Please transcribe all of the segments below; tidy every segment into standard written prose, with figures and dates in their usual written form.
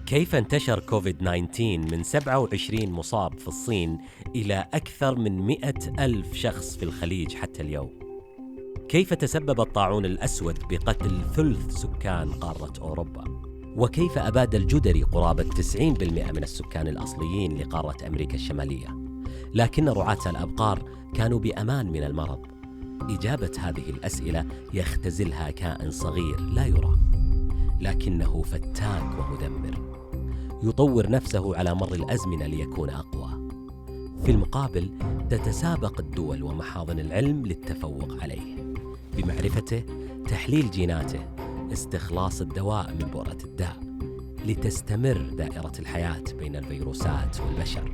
كيف انتشر كوفيد-19 من 27 مصاب في الصين إلى أكثر من 100,000 شخص في الخليج حتى اليوم؟ كيف تسبب الطاعون الأسود بقتل ثلث سكان قارة أوروبا؟ وكيف أباد الجدري قرابة 90% من السكان الأصليين لقارة أمريكا الشمالية؟ لكن رعاة الأبقار كانوا بأمان من المرض. إجابة هذه الأسئلة يختزلها كائن صغير لا يرى، لكنه فتاك ومدمر، يطور نفسه على مر الأزمنة ليكون أقوى. في المقابل تتسابق الدول ومحاضن العلم للتفوق عليه بمعرفته، تحليل جيناته، استخلاص الدواء من بؤرة الداء، لتستمر دائرة الحياة بين الفيروسات والبشر.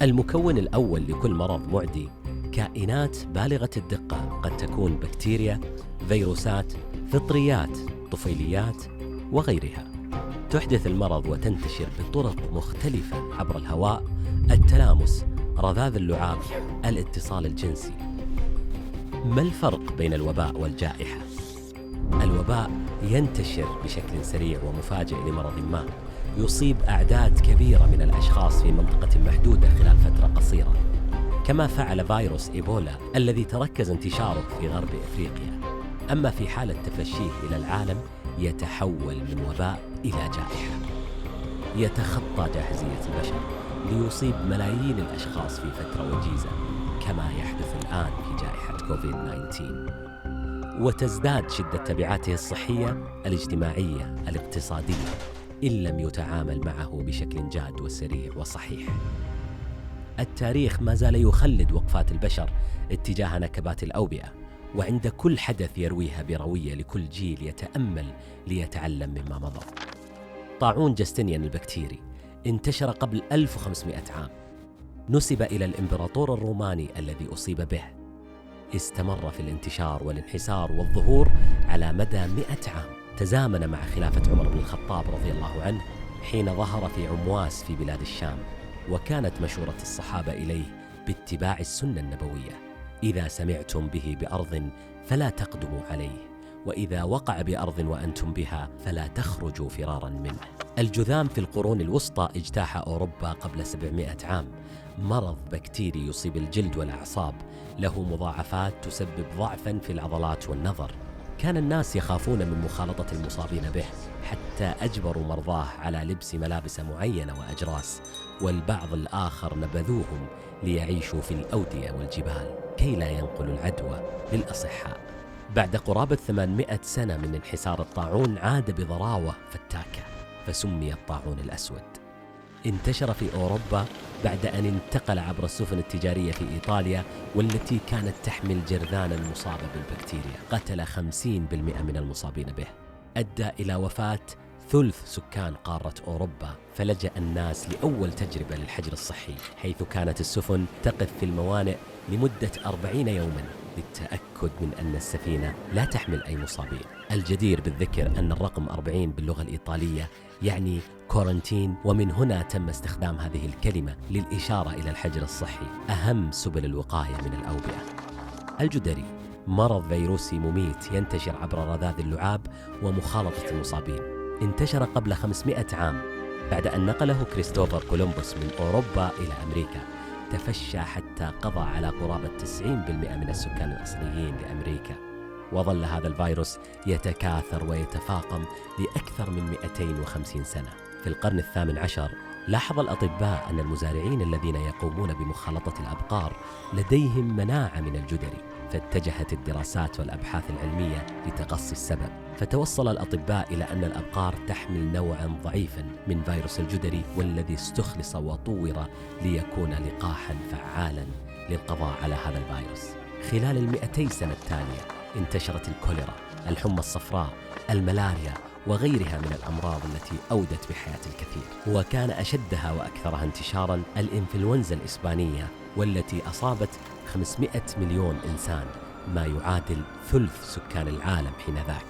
المكون الأول لكل مرض معدي كائنات بالغة الدقة، قد تكون بكتيريا، فيروسات، فطريات، طفيليات وغيرها، تحدث المرض وتنتشر بطرق مختلفة عبر الهواء، التلامس، رذاذ اللعاب، الاتصال الجنسي. ما الفرق بين الوباء والجائحة؟ الوباء ينتشر بشكل سريع ومفاجئ لمرض ما، يصيب أعداد كبيرة من الأشخاص في منطقة محدودة خلال فترة قصيرة، كما فعل فيروس إيبولا الذي تركز انتشاره في غرب إفريقيا. أما في حالة تفشيه إلى العالم يتحول من وباء إلى جائحة، يتخطى جاهزية البشر ليصيب ملايين الأشخاص في فترة وجيزة، كما يحدث الآن في جائحة كوفيد-19. وتزداد شدة تبعاته الصحية، الاجتماعية، الاقتصادية، إن لم يتعامل معه بشكل جاد وسريع وصحيح. التاريخ ما زال يخلد وقفات البشر اتجاه نكبات الأوبئة، وعند كل حدث يرويها بروية لكل جيل يتأمل ليتعلم مما مضى. طاعون جستنيان البكتيري انتشر قبل 1500 عام، نسب إلى الإمبراطور الروماني الذي أصيب به. استمر في الانتشار والانحسار والظهور على مدى 100 عام، تزامن مع خلافة عمر بن الخطاب رضي الله عنه حين ظهر في عمواس في بلاد الشام، وكانت مشورة الصحابة إليه باتباع السنة النبوية: إذا سمعتم به بأرض فلا تقدموا عليه، وإذا وقع بأرض وأنتم بها فلا تخرجوا فرارا منه. الجذام في القرون الوسطى اجتاح أوروبا قبل 700 عام، مرض بكتيري يصيب الجلد والأعصاب، له مضاعفات تسبب ضعفا في العضلات والنظر. كان الناس يخافون من مخالطة المصابين به، حتى أجبروا مرضاه على لبس ملابس معينة وأجراس، والبعض الآخر نبذوهم ليعيشوا في الأودية والجبال كي لا ينقلوا العدوى للأصحاء. بعد قرابة 800 سنة من انحسار الطاعون عاد بضراوة فتاكة، فسمي الطاعون الأسود. انتشر في أوروبا بعد أن انتقل عبر السفن التجارية في إيطاليا، والتي كانت تحمل جرذانا مصابة بالبكتيريا، قتل 50% من المصابين به، أدى إلى وفاة ثلث سكان قارة أوروبا. فلجأ الناس لأول تجربة للحجر الصحي، حيث كانت السفن تقف في الموانئ لمدة 40 يوما للتأكد من أن السفينة لا تحمل أي مصابين. الجدير بالذكر أن الرقم 40 باللغة الإيطالية يعني كورنتين، ومن هنا تم استخدام هذه الكلمة للإشارة إلى الحجر الصحي، أهم سبل الوقاية من الأوبئة. الجدري مرض فيروسي مميت ينتشر عبر رذاذ اللعاب ومخالطة المصابين. انتشر قبل 500 عام بعد أن نقله كريستوفر كولومبوس من أوروبا إلى أمريكا. تفشى حتى قضى على قرابة 90% من السكان الأصليين لأمريكا، وظل هذا الفيروس يتكاثر ويتفاقم لأكثر من 250 سنة. في القرن ال18 لاحظ الأطباء أن المزارعين الذين يقومون بمخالطة الأبقار لديهم مناعة من الجدري، فاتجهت الدراسات والأبحاث العلمية لتقصي السبب. فتوصل الأطباء إلى أن الأبقار تحمل نوعا ضعيفا من فيروس الجدري، والذي استخلص وطور ليكون لقاحا فعالا للقضاء على هذا الفيروس. خلال 200 سنة التالية انتشرت الكوليرا، الحمى الصفراء، الملاريا وغيرها من الأمراض التي أودت بحياة الكثير. وكان أشدها وأكثرها انتشارا الإنفلونزا الإسبانية، والتي أصابت 500 مليون إنسان، ما يعادل ثلث سكان العالم حينذاك.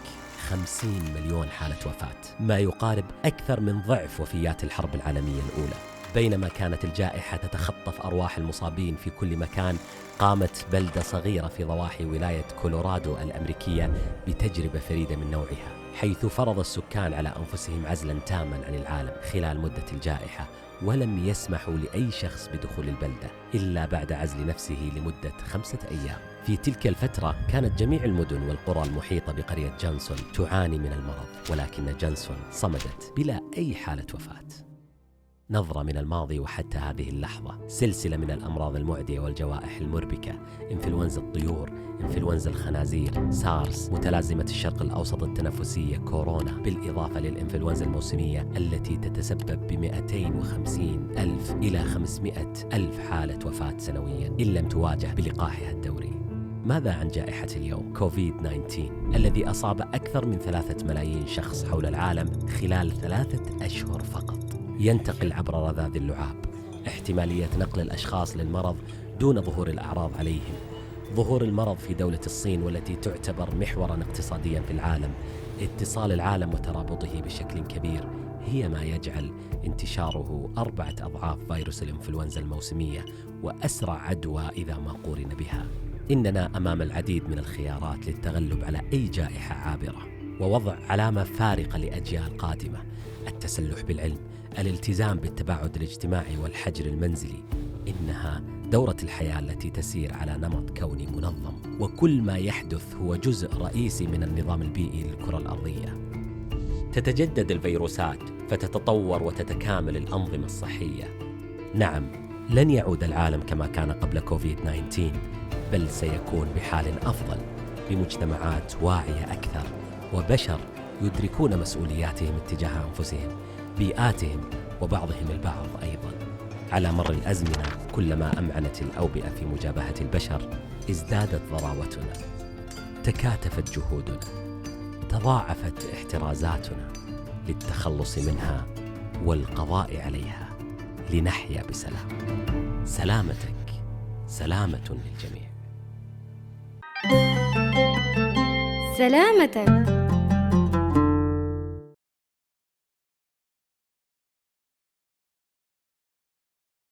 50 مليون حالة وفاة، ما يقارب أكثر من ضعف وفيات الحرب العالمية الأولى. بينما كانت الجائحة تتخطف أرواح المصابين في كل مكان، قامت بلدة صغيرة في ضواحي ولاية كولورادو الأمريكية بتجربة فريدة من نوعها، حيث فرض السكان على أنفسهم عزلاً تاماً عن العالم خلال مدة الجائحة، ولم يسمحوا لأي شخص بدخول البلدة إلا بعد عزل نفسه لمدة 5 أيام. في تلك الفترة كانت جميع المدن والقرى المحيطة بقرية جانسون تعاني من المرض، ولكن جانسون صمدت بلا أي حالة وفاة. نظرة من الماضي وحتى هذه اللحظة، سلسلة من الأمراض المعدية والجوائح المربكة، إنفلونزا الطيور، إنفلونزا الخنازير، سارس، متلازمة الشرق الأوسط التنفسية كورونا، بالإضافة للإنفلونزا الموسمية التي تتسبب ب250,000 إلى 500,000 حالة وفاة سنويا إن لم تواجه بلقاحها الدوري. ماذا عن جائحة اليوم كوفيد-19 الذي أصاب أكثر من 3 ملايين شخص حول العالم خلال 3 أشهر فقط؟ ينتقل عبر رذاذ اللعاب، احتمالية نقل الأشخاص للمرض دون ظهور الأعراض عليهم، ظهور المرض في دولة الصين والتي تعتبر محوراً اقتصادياً في العالم، اتصال العالم وترابطه بشكل كبير هي ما يجعل انتشاره 4 أضعاف فيروس الإنفلونزا الموسمية وأسرع عدوى إذا ما قورن بها. إننا أمام العديد من الخيارات للتغلب على أي جائحة عابرة ووضع علامة فارقة لأجيال قادمة: التسلح بالعلم، الالتزام بالتباعد الاجتماعي والحجر المنزلي. إنها دورة الحياة التي تسير على نمط كوني منظم، وكل ما يحدث هو جزء رئيسي من النظام البيئي للكرة الأرضية. تتجدد الفيروسات فتتطور وتتكامل الأنظمة الصحية. نعم، لن يعود العالم كما كان قبل كوفيد-19، بل سيكون بحال أفضل، بمجتمعات واعية أكثر، وبشر يدركون مسؤولياتهم اتجاه أنفسهم، بيئاتهم، وبعضهم البعض أيضا. على مر الأزمنة كلما أمعنت الأوبئة في مجابهة البشر ازدادت ضراوتنا، تكاتفت جهودنا، تضاعفت احترازاتنا للتخلص منها والقضاء عليها لنحيا بسلام. سلامتك سلامة للجميع. سلامتك